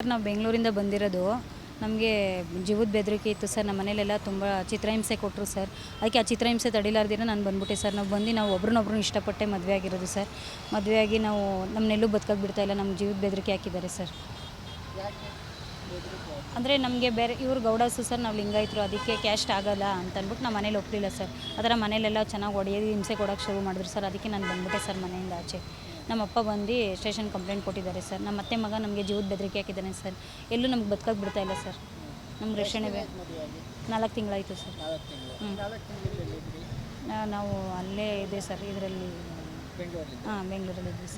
ನಾವು ಬೆಂಗಳೂರಿಂದ ಬಂದಿರೋದು. ನಮಗೆ ಜೀವದ ಬೆದರಿಕೆ ಇತ್ತು ಸರ್. ನಮ್ಮ ಮನೇಲೆಲ್ಲ ತುಂಬ ಚಿತ್ರಹಿಂಸೆ ಕೊಟ್ಟರು ಸರ್. ಅದಕ್ಕೆ ಆ ಚಿತ್ರಹಿಂಸೆ ತಡಿಲಾರ್ದಿರ ನಾನು ಬಂದ್ಬಿಟ್ಟೆ ಸರ್. ನಾವು ಒಬ್ರನ್ನೊಬ್ರು ಇಷ್ಟಪಟ್ಟೆ ಮದುವೆ ಆಗಿರೋದು ಸರ್. ಮದುವೆಯಾಗಿ ನಾವು ನಮ್ಮನ್ನೆಲ್ಲೂ ಬದುಕಕ್ಕೆ ಬಿಡ್ತಾಯಿಲ್ಲ. ನಮ್ಮ ಜೀವದ ಬೆದರಿಕೆ ಹಾಕಿದ್ದಾರೆ ಸರ್. ಅಂದರೆ ನಮಗೆ ಬೇರೆ ಇವರು ಗೌಡಾಸು ಸರ್, ನಾವು ಲಿಂಗಾಯತರು, ಅದಕ್ಕೆ ಕ್ಯಾಸ್ಟ್ ಆಗಲ್ಲ ಅಂತಂದ್ಬಿಟ್ಟು ನಮ್ಮ ಮನೇಲಿ ಒಪ್ಪಲಿಲ್ಲ ಸರ್. ಅದರ ಮನೇಲೆಲ್ಲ ಚೆನ್ನಾಗಿ ಹೊಡೆಯೋದು ಹಿಂಸೆ ಕೊಡೋಕ್ಕೆ ಶುರು ಮಾಡಿದ್ರು ಸರ್. ಅದಕ್ಕೆ ನಾನು ಬಂದ್ಬಿಟ್ಟೆ ಸರ್ ಮನೆಯಿಂದ ಆಚೆ. ನಮ್ಮ ಅಪ್ಪ ಬಂದು ಸ್ಟೇಷನ್ ಕಂಪ್ಲೇಂಟ್ ಕೊಟ್ಟಿದ್ದಾರೆ ಸರ್. ನಮ್ಮ ಅತ್ತೆ ಮಗ ನಮಗೆ ಜೀವದ ಬೆದರಿಕೆ ಹಾಕಿದ್ದಾನೆ ಸರ್. ಎಲ್ಲೂ ನಮ್ಗೆ ಬದುಕಕ್ಕೆ ಬಿಡ್ತಾಯಿಲ್ಲ ಸರ್. ನಮ್ಮ ರಕ್ಷಣೆ 4 ತಿಂಗಳಾಯಿತು ಸರ್. ನಾವು ಅಲ್ಲೇ ಇದೆ ಸರ್, ಇದರಲ್ಲಿ ಬೆಂಗಳೂರಲ್ಲಿ ಇದ್ವಿ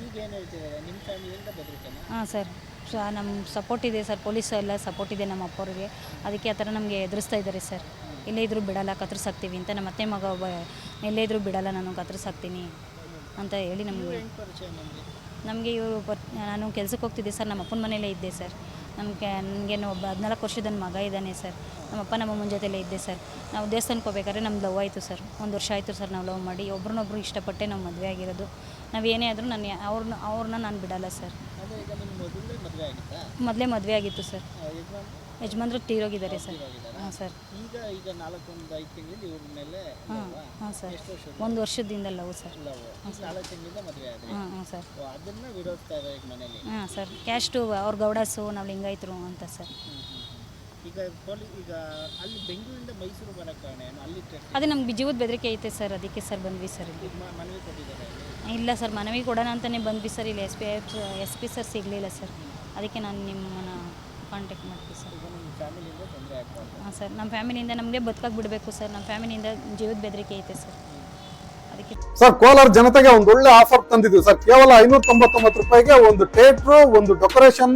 ಸರ್. ಸರ್ ನಮ್ಮ ಸಪೋರ್ಟ್ ಇದೆ ಸರ್. ಪೊಲೀಸ್ ಎಲ್ಲ ಸಪೋರ್ಟ್ ಇದೆ ನಮ್ಮ ಅಪ್ಪವ್ರಿಗೆ. ಅದಕ್ಕೆ ಆ ಥರ ನಮಗೆ ಎದುರಿಸ್ತಾ ಇದ್ದಾರೆ ಸರ್. ಎಲ್ಲೇ ಇದ್ರೂ ಬಿಡಲ್ಲ, ಕತ್ತರಿಸಾಕ್ತೀವಿ ಅಂತ. ನಮ್ಮ ಅತ್ತೆ ಮಗ ಒಬ್ಬ ಎಲ್ಲೇ ಇದ್ರೂ ಬಿಡಲ್ಲ, ನಾನು ಕತ್ತರಿಸಾಕ್ತೀನಿ ಅಂತ ಹೇಳಿ ನಮಗೆ ಇವರು ನಾನು ಕೆಲ್ಸಕ್ಕೆ ಹೋಗ್ತಿದ್ದೆ ಸರ್. ನಮ್ಮ ಅಪ್ಪನ ಮನೆಯಲ್ಲೇ ಇದ್ದೆ ಸರ್. ನನಗೇನು ಒಬ್ಬ 14 ವರ್ಷದ ಮಗ ಇದ್ದಾನೆ ಸರ್. ನಮ್ಮಪ್ಪ ನಮ್ಮಮ್ಮನ ಜೊತೆಲೇ ಇದ್ದೆ ಸರ್. ನಾವು ದೇವಸ್ಥಾನಕ್ಕೆ ಹೋಗ್ಬೇಕಾದ್ರೆ ನಮ್ದು ಲವ್ ಆಯಿತು ಸರ್. 1 ವರ್ಷ ಆಯಿತು ಸರ್ ನಾವು ಲವ್ ಮಾಡಿ. ಒಬ್ರನ್ನೊಬ್ರು ಇಷ್ಟಪಟ್ಟೆ ನಾವು ಮದುವೆ ಆಗಿರೋದು. ನಾವು ಏನೇ ಆದರೂ ಅವ್ರನ್ನ ನಾನು ಬಿಡಲ್ಲ ಸರ್. ಮೊದಲೇ ಮದುವೆ ಆಗಿತ್ತು ಸರ್. ಯಜಮಾನ್ರು ತೀರೋಗಿದ್ದಾರೆ ಸರ್. ಹಾಂ ಸರ್. ಹಾಂ ಸರ್. 1 ವರ್ಷದಿಂದ ಲವ್ ಸರ್. ಹಾಂ ಸರ್. ಹಾಂ ಸರ್. ಕ್ಯಾಸ್ಟು ಅವ್ರ ಗೌಡಾಸು, ನಾವು ಲಿಂಗಾಯತರು ಅಂತ ಸರ್. ಅದೇ ನಮ್ಗೆ ಜೀವದ ಬೆದರಿಕೆ ಐತೆ ಸರ್. ಅದಕ್ಕೆ ಸರ್ ಬಂದ್ವಿ ಸರ್. ಇಲ್ಲ ಸರ್, ಮನವಿ ಕೊಡೋಣ ಅಂತಲೇ ಬಂದ್ವಿ ಸರ್. ಇಲ್ಲಿ ಎಸ್ ಪಿ ಸರ್ ಸಿಗಲಿಲ್ಲ ಸರ್. ಅದಕ್ಕೆ ನಾನು ನಿಮ್ಮನ್ನು ಕಾಂಟ್ಯಾಕ್ಟ್ ಮಾಡ್ತೀವಿ ಸರ್. ಹಾಂ ಸರ್. ನಮ್ಮ ಫ್ಯಾಮಿಲಿಯಿಂದ ನಮಗೆ ಬದುಕಕ್ಕೆ ಬಿಡಬೇಕು ಸರ್. ನಮ್ಮ ಫ್ಯಾಮಿಲಿಯಿಂದ ಜೀವದ ಬೆದರಿಕೆ ಐತೆ ಸರ್. ಅದಕ್ಕೆ ಸರ್, ಕೋಲಾರ ಜನತೆಗೆ ಒಂದು ಒಳ್ಳೆ ಆಫರ್ ತಂದಿದ್ದೀವಿ ಸರ್. ಕೇವಲ 599 ರೂಪಾಯಿಗೆ ಒಂದು ಥಿಯೇಟ್ರು, ಒಂದು ಡೆಕೋರೇಷನ್,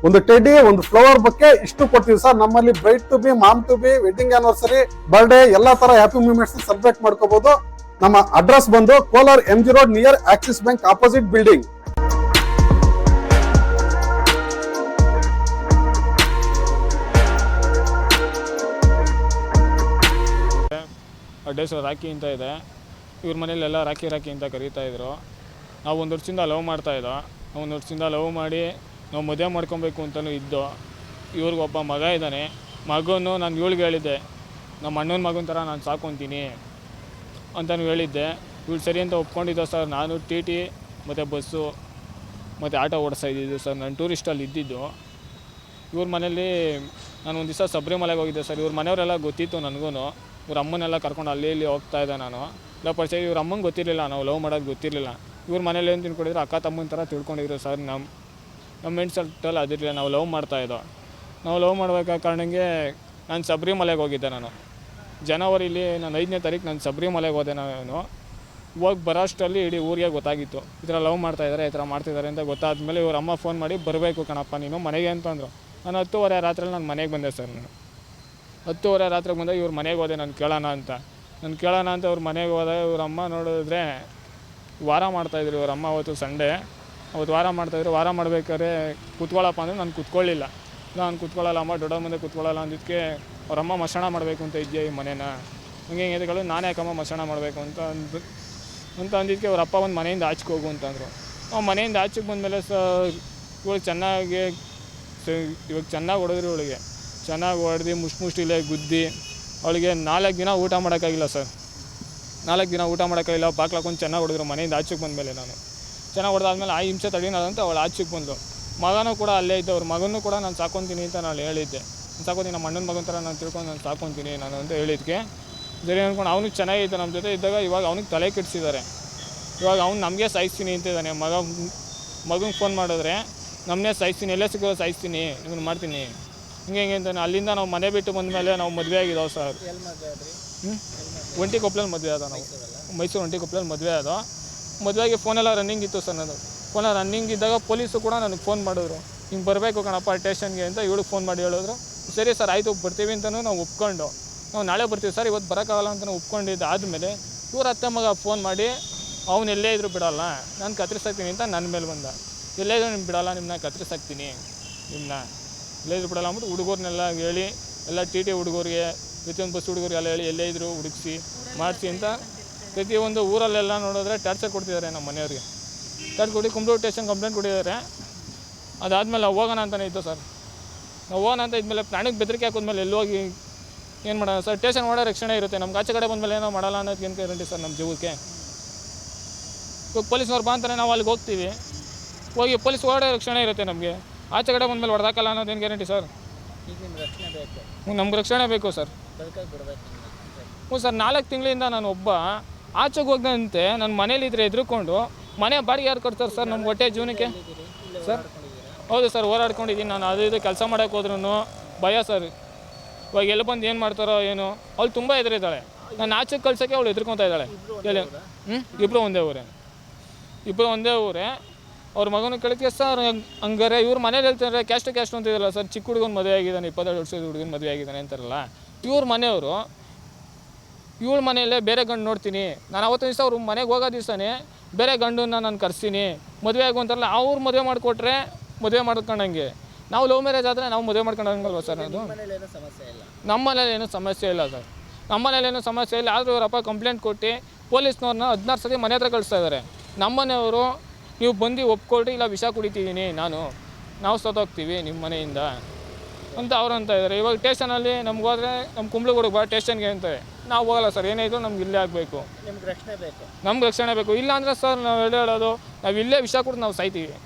ಒಂದು ಟೆಡಿ, ಒಂದು ಫ್ಲವರ್ ಬೊಕ್ಕೆ ಇಷ್ಟು ಕೊಡ್ತೀವಿ ಸರ್. ನಮ್ಮಲ್ಲಿ bride to be, mom to be, wedding anniversary, birthday ಎಲ್ಲಾ ತರ ಹ್ಯಾಪಿ ಮೂಮೆಂಟ್ಸ್ ಸೆಲೆಬ್ರೇಟ್ ಮಾಡ್ಕೋಬಹುದು. ನಮ್ಮ ಅಡ್ರೆಸ್ ಬಂದು Kolar MG road near Axis bank opposite building. Address Rakhi ಅಂತ ಇದೆ. ಇವ್ರ ಮನೇಲೆಲ್ಲ ರಾಖಿ ಅಂತ ಕರೀತಾ ಇದ್ರು. ನಾವು 1 ವರ್ಷದಿಂದ ಲವ್ ಮಾಡ್ತಾಯಿದ್ದೋ. ನಾವು 1 ವರ್ಷದಿಂದ ಲವ್ ಮಾಡಿ ನಾವು ಮದುವೆ ಮಾಡ್ಕೊಬೇಕು ಅಂತಲೂ ಇದ್ದೋ. ಇವ್ರಿಗೊಬ್ಬ ಮಗ ಇದ್ದಾನೆ. ಮಗನು ನಾನು ಇವಳಿಗೆ ಹೇಳಿದ್ದೆ, ನಮ್ಮ ಅಣ್ಣನ ಮಗನ ಥರ ನಾನು ಸಾಕೊತೀನಿ ಅಂತಲೂ ಹೇಳಿದ್ದೆ. ಇವಳು ಸರಿ ಅಂತ ಒಪ್ಕೊಂಡಿದ್ದೆ ಸರ್. ನಾನು TT ಮತ್ತು ಬಸ್ಸು ಮತ್ತು ಆಟೋ ಓಡಿಸ್ತಾ ಇದ್ದಿದ್ದು ಸರ್. ನಾನು ಟೂರಿಸ್ಟಲ್ಲಿ ಇದ್ದಿದ್ದು. ಇವ್ರ ಮನೇಲಿ ನಾನು ಒಂದು ದಿವಸ ಶಬರಿಮಲೆಗೆ ಹೋಗಿದ್ದೆ ಸರ್. ಇವ್ರ ಮನೆಯವರೆಲ್ಲ ಗೊತ್ತಿತ್ತು ನನಗೂ. ಇವ್ರ ಅಮ್ಮನೆಲ್ಲ ಕರ್ಕೊಂಡು ಅಲ್ಲಿ ಇಲ್ಲಿ ಹೋಗ್ತಾಯಿದ್ದೆ ನಾನು. ಇಲ್ಲ ಪರಿಚಯ. ಇವ್ರ ಅಮ್ಮಂಗೆ ಗೊತ್ತಿರಲಿಲ್ಲ, ನಾವು ಲವ್ ಮಾಡೋದು ಗೊತ್ತಿರಲಿಲ್ಲ. ಇವ್ರ ಮನೇಲಿ ಏನು ತಿಳ್ಕೊಂಡಿದ್ರು, ಅಕ್ಕ ತಮ್ಮನ ಥರ ತಿಳ್ಕೊಂಡಿದ್ರು ಸರ್. ನಮ್ಮ ಮೈಂಡ್ ಸೆಟ್ಟಲ್ಲಿ ಅದಿರಲಿಲ್ಲ. ನಾವು ಲವ್ ಮಾಡ್ತಾಯಿದ್ದೋ. ನಾವು ಲವ್ ಮಾಡ್ಬೇಕಾದ ಕಾರಣಕ್ಕೆ ನಾನು ಶಬರಿಮಲೆಗೆ ಹೋಗಿದ್ದೆ. ನಾನು ಜನವರಿಲಿ ನಾನು 5ನೇ ತಾರೀಕು ನಾನು ಶಬರಿಮಲೆಗೆ ಹೋದೆ. ನಾನು ಹೋಗಿ ಬರೋಷ್ಟರಲ್ಲಿ ಇಡೀ ಊರಿಗೆ ಗೊತ್ತಾಗಿತ್ತು, ಈ ಥರ ಲವ್ ಮಾಡ್ತಾಯಿದ್ದಾರೆ, ಈ ಥರ ಮಾಡ್ತಿದ್ದಾರೆ ಅಂತ ಗೊತ್ತಾದ್ಮೇಲೆ ಇವ್ರ ಅಮ್ಮ ಫೋನ್ ಮಾಡಿ ಬರಬೇಕು ಕಣಪ್ಪ ನೀನು ಮನೆಗೆ ಅಂತಂದರು. ನಾನು 10:30 ರಾತ್ರಿಯಲ್ಲಿ ನಾನು ಮನೆಗೆ ಬಂದೆ ಸರ್. ನಾನು 10:30 ರಾತ್ರಿಗೆ ಬಂದಾಗ ಇವ್ರ ಮನೆಗೆ ಹೋದೆ. ನಾನು ಕೇಳೋಣ ಅಂತ ಅವ್ರ ಮನೆಗೆ ಹೋದಾಗ ಇವ್ರ ಅಮ್ಮ ನೋಡಿದ್ರೆ ವಾರ ಮಾಡ್ತಾಯಿದ್ರು. ಇವ್ರ ಅಮ್ಮ ಅವತ್ತು ಸಂಡೇ, ಅವತ್ತು ವಾರ ಮಾಡ್ತಾಯಿದ್ರು. ವಾರ ಮಾಡ್ಬೇಕಾದ್ರೆ ಕೂತ್ಕೊಳ್ಳಪ್ಪ ಅಂದರೆ ನಾನು ಕೂತ್ಕೊಳ್ಳಿಲ್ಲ. ನಾನು ಕೂತ್ಕೊಳ್ಳಲ್ಲ ಅಮ್ಮ, ದೊಡ್ಡ ಮುಂದೆ ಕೂತ್ಕೊಳ್ಳಲ್ಲ ಅಂದಿದ್ದಕ್ಕೆ ಅವರಮ್ಮ ಮಶಾಣ ಮಾಡಬೇಕು ಅಂತ ಇದೆಯಾ ಈ ಮನೇನ, ಹಂಗೆ ಎದುಗಳು ನಾನು ಯಾಕಮ್ಮ ಮಶಾಣ ಮಾಡಬೇಕು ಅಂತ ಅಂದಿದ್ದಕ್ಕೆ ಅವ್ರ ಅಪ್ಪ ಒಂದು ಮನೆಯಿಂದ ಆಚೆಗೆ ಹೋಗು ಅಂತಂದರು. ಮನೆಯಿಂದ ಆಚೆಗೆ ಬಂದಮೇಲೆ ಇವಳಿಗೆ ಚೆನ್ನಾಗಿ ಹೊಡೆದ್ರು. ಇವಳಿಗೆ ಚೆನ್ನಾಗಿ ಹೊಡೆದು ಮುಷ್ಟಿಲೇ ಗುದ್ದಿ ಅವಳಿಗೆ 4 ದಿನ ಊಟ ಮಾಡೋಕ್ಕಾಗಿಲ್ಲ ಸರ್. 4 ದಿನ ಊಟ ಮಾಡೋಕ್ಕಾಗಿಲ್ಲ. ಬಾಕ್ಲಾಕೊಂಡು ಚೆನ್ನಾಗಿ ಹೊಡೆದ್ರು. ಮನೆಯಿಂದ ಆಚೆಗೆ ಬಂದಮೇಲೆ ನಾನು ಚೆನ್ನಾಗಿ ಹೊಡೆದಾದ್ಮೇಲೆ ಆ ಹಿಂಸೆ ತಡೀನದಂತ ಅವಳು ಆಚೆಗೆ ಬಂದು. ಮಗನೂ ಕೂಡ ಅಲ್ಲೇ ಇದ್ದ. ಅವ್ರ ಮಗನೂ ಕೂಡ ನಾನು ಸಾಕೊತೀನಿ ಅಂತ ನಾನು ಹೇಳಿದ್ದೆ. ನಾನು ಸಾಕೊತೀನಿ, ನಮ್ಮ ಅಣ್ಣನ ಮಗನ ಥರ ನಾನು ತಿಳ್ಕೊಂಡು ನಾನು ಸಾಕೊತೀನಿ ನಾನು ಅಂತ ಹೇಳಿದ್ದಕ್ಕೆ ಸರಿ ಅಂದ್ಕೊಂಡು ಅವನು ಚೆನ್ನಾಗಿತ್ತು ನಮ್ಮ ಜೊತೆ ಇದ್ದಾಗ. ಇವಾಗ ಅವನಿಗೆ ತಲೆ ಕೆಡಿಸಿದ್ದಾರೆ. ಇವಾಗ ಅವ್ನು ನಮಗೆ ಸಾಯಿಸ್ತೀನಿ ಅಂತಿದ್ದಾನೆ. ಮಗನಿಗೆ ಫೋನ್ ಮಾಡಿದ್ರೆ ನಮ್ಮನ್ನೇ ಸಾಯಿಸ್ತೀನಿ, ಎಲ್ಲೇ ಸಿಗೋದು ಸಾಯಿಸ್ತೀನಿ, ಇವನು ಮಾಡ್ತೀನಿ, ಹಿಂಗೆ ಅಂತಾನೆ. ಅಲ್ಲಿಂದ ನಾವು ಮನೆ ಬಿಟ್ಟು ಬಂದಮೇಲೆ ನಾವು ಮದುವೆ ಆಗಿದ್ದಾವೆ ಸರ್. ಒಂಟಿಕೊಪ್ಪಲಲ್ಲಿ ಮದುವೆ ಆದ. ನಾವು ಮೈಸೂರು ಒಂಟಿಕೊಪ್ಪಲಲ್ಲಿ ಮದುವೆ ಆದ. ಮದುವೆಗೆ ಫೋನೆಲ್ಲ ರನ್ನಿಂಗ್ ಇತ್ತು ಸರ್. ನಾನು ಫೋನೆಲ್ಲ ರನ್ನಿಂಗ್ ಇದ್ದಾಗ ಪೊಲೀಸು ಕೂಡ ನನಗೆ ಫೋನ್ ಮಾಡಿದ್ರು, ಹಿಂಗೆ ಬರಬೇಕು ಕಣಪ್ಪ ಸ್ಟೇಷನ್ಗೆ ಅಂತ. ಇವಳಿಗೆ ಫೋನ್ ಮಾಡಿ ಹೇಳಿದ್ರು. ಸರಿ ಸರ್ ಆಯಿತು ಬರ್ತೀವಿ ಅಂತಲೂ ನಾವು ಒಪ್ಕೊಂಡು, ನಾವು ನಾಳೆ ಬರ್ತೀವಿ ಸರ್, ಇವತ್ತು ಬರೋಕ್ಕಾಗಲ್ಲ ಅಂತಲೂ ಒಪ್ಕೊಂಡಿದ್ದು. ಆದಮೇಲೆ ಇವ್ರ ಅತ್ತೆ ಮಗ ಫೋನ್ ಮಾಡಿ ಅವ್ನು ಎಲ್ಲೇ ಇದ್ರೂ ಬಿಡೋಲ್ಲ, ನಾನು ಕತ್ತರಿಸಾಕ್ತೀನಿ ಅಂತ ನನ್ನ ಮೇಲೆ ಬಂದ. ಎಲ್ಲೇ ಇದ್ರೂ ನಿಮ್ಗೆ ಬಿಡೋಲ್ಲ, ನಿಮ್ಮನ್ನ ಕತ್ತರಿಸಾಕ್ತೀನಿ, ನಿಮ್ಮನ್ನ ಎಲ್ಲೇ ಇದ್ರೂ ಬಿಡೋಲ್ಲ ಅಂದ್ಬಿಟ್ಟು ಹುಡುಗರನ್ನೆಲ್ಲ ಹೇಳಿ, ಎಲ್ಲ TT ಹುಡುಗರಿಗೆ, ಪ್ರತಿಯೊಂದು ಬಸ್ ಹುಡುಗರಿಗೆಲ್ಲ ಹೇಳಿ ಎಲ್ಲೇ ಇದ್ದರೂ ಹುಡುಗಿಸಿ ಮಾಡಿಸಿ ಅಂತ ಪ್ರತಿಯೊಂದು ಊರಲ್ಲೆಲ್ಲ ನೋಡಿದ್ರೆ ಟಾರ್ಚರ್ ಕೊಡ್ತಿದ್ದಾರೆ ನಮ್ಮ ಮನೆಯವ್ರಿಗೆ. ಟಾರ್ಚರ್ ಕೊಟ್ಟು ಕುಂಬ್ಳೂರು ಸ್ಟೇಷನ್ ಕಂಪ್ಲೇಂಟ್ ಕೊಟ್ಟಿದ್ದಾರೆ. ಅದಾದಮೇಲೆ ನಾವು ಹೋಗೋಣ ಅಂತಲೇ ಇತ್ತು ಸರ್. ನಾವು ಹೋಗೋಣ ಅಂತ ಇದ್ಮೇಲೆ ಪ್ರಾಣಿಗೆ ಬೆದರಿಕೆ ಹಾಕಿದ್ಮೇಲೆ ಎಲ್ಲಿ ಹೋಗಿ ಏನು ಮಾಡೋಣ ಸರ್? ಸ್ಟೇಷನ್ ಮಾಡೋ ರಕ್ಷಣೆ ಇರುತ್ತೆ, ನಮ್ಗೆ ಆಚೆ ಕಡೆ ಬಂದಮೇಲೆ ಏನೋ ಮಾಡಲ್ಲ ಅನ್ನೋದು ಏನು ಗ್ಯಾರಂಟಿ ಸರ್ ನಮ್ಮ ಜೀವಕ್ಕೆ? ಇವಾಗ ಪೊಲೀಸ್ನವ್ರು ಬಾ ಅಂತಾರೆ, ನಾವು ಅಲ್ಲಿಗೆ ಹೋಗ್ತೀವಿ, ಹೋಗಿ ಪೊಲೀಸ್ ಓಡೋ ರಕ್ಷಣೆ ಇರುತ್ತೆ ನಮಗೆ. ಆಚೆ ಕಡೆ ಬಂದಮೇಲೆ ಹೊಡೆದಾಕಲ್ಲ ಅನ್ನೋದೇನು ಗ್ಯಾರಂಟಿ ಸರ್? ಈಗ ನಿಮ್ಗೆ ರಕ್ಷಣೆ ಬೇಕು, ನಮ್ಗೆ ರಕ್ಷಣೆ ಬೇಕು ಸರ್. ಬದುಕಾಗಿ ಬಿಡಬೇಕು. ಹ್ಞೂ ಸರ್, 4 ತಿಂಗಳಿಂದ ನಾನು ಒಬ್ಬ ಆಚೆಗೆ ಹೋಗದಂತೆ ನನ್ನ ಮನೇಲಿದ್ರೆ ಎದ್ರುಕೊಂಡು ಮನೆ ಬಾಡಿಗೆ ಯಾರು ಕೊಡ್ತಾರೆ ಸರ್ ನಮ್ಗೆ ಹೊಟ್ಟೆ ಜೀವನಕ್ಕೆ ಸರ್? ಹೌದು ಸರ್, ಹೋರಾಡ್ಕೊಂಡಿದ್ದೀನಿ ನಾನು. ಅದು ಇದು ಕೆಲಸ ಮಾಡೋಕೆ ಹೋದ್ರೂ ಭಯ ಸರ್. ಇವಾಗ ಎಲ್ಲಿ ಬಂದು ಏನು ಮಾಡ್ತಾರೋ ಏನೋ. ಅವಳು ತುಂಬ ಎದುರಿದ್ದಾಳೆ, ನಾನು ಆಚೆಗೆ ಕಳ್ಸೋಕ್ಕೆ ಅವಳು ಎದುರ್ಕೊತಾ ಇದ್ದಾಳೆ. ಇಬ್ಬರು ಒಂದೇ ಊರೇ. ಅವ್ರ ಮಗನ ಕೇಳಿಕೆ ಸರ್ ಹಂಗಾರೆ ಇವ್ರ ಮನೇಲಿ ಹೇಳ್ತಾರೆ ಕ್ಯಾಸ್ಟ್ ಅಂತಿದ್ರಲ್ಲ ಸರ್, ಚಿಕ್ಕ ಹುಡುಗನ ಮದುವೆ ಆಗಿದ್ದಾನೆ, 22 ವರ್ಷದ ಹುಡುಗನ ಮದುವೆ ಆಗಿದ್ದಾನೆ ಅಂತಾರಲ್ಲ. ಇವ್ರ ಮನೆಯವರು ಇವಳ ಮನೆಯಲ್ಲೇ ಬೇರೆ ಗಂಡು ನೋಡ್ತೀನಿ, ನಾನು ಅವತ್ತು ದಿವಸ ಅವ್ರ ಮನೆಗೆ ಹೋಗೋ ದಿವಸನೇ ಬೇರೆ ಗಂಡನ್ನ ನಾನು ಕರೆಸ್ತೀನಿ, ಮದುವೆ ಆಗು ಅಂತಾರಲ್ಲ. ಅವ್ರು ಮದುವೆ ಮಾಡಿಕೊಟ್ರೆ ಮದುವೆ ಮಾಡ್ಕೊಂಡಂಗೆ, ನಾವು ಲವ್ ಮ್ಯಾರೇಜ್ ಆದರೆ ನಾವು ಮದುವೆ ಮಾಡ್ಕೊಂಡಂಗಲ್ವ ಸರ್? ಅದು ಮನೇಲೇನೂ ಸಮಸ್ಯೆ ಇಲ್ಲ, ನಮ್ಮ ಮನೇಲಿ ಏನೂ ಸಮಸ್ಯೆ ಇಲ್ಲ ಸರ್. ನಮ್ಮ ಮನೇಲಿ ಏನೂ ಸಮಸ್ಯೆ ಇಲ್ಲ. ಆದರೂ ಇವರಪ್ಪ ಕಂಪ್ಲೇಂಟ್ ಕೊಟ್ಟು ಪೊಲೀಸ್ನವ್ರನ್ನ 16 ಸತಿ ಮನೆ ಹತ್ರ ಕಳಿಸ್ತಾ ಇದ್ದಾರೆ. ನಮ್ಮ ಮನೆಯವರು ನೀವು ಬಂದು ಒಪ್ಕೊಳ್ರಿ, ಇಲ್ಲ ವಿಷ ಕುಡಿತಿದ್ದೀನಿ ನಾವು ಸತ್ತೋಗ್ತೀವಿ ನಿಮ್ಮ ಮನೆಯಿಂದ ಅಂತ ಅವ್ರು ಅಂತ ಇದ್ದಾರೆ. ಇವಾಗ ಸ್ಟೇಷನಲ್ಲಿ ನಮ್ಗೆ ಹೋದರೆ ನಮ್ಮ ಕುಂಬ್ಳಗೂಡಿಗೆ ಬಾ ಸ್ಟೇಷನ್ಗೆ ಅಂತಾರೆ. ನಾವು ಹೋಗಲ್ಲ ಸರ್, ಏನೇ ಇದ್ರು ನಮ್ಗೆ ಇಲ್ಲೇ ಆಗಬೇಕು, ನಿಮ್ಗೆ ರಕ್ಷಣೆ ಬೇಕು. ನಮ್ಗೆ ರಕ್ಷಣೆ ಬೇಕು. ಇಲ್ಲ ಅಂದರೆ ಸರ್ ನಾವು ಹೇಳೋದು ನಾವು ಇಲ್ಲೇ ವಿಷ ಕುಡಿದು ನಾವು ಸಾಯ್ತೀವಿ.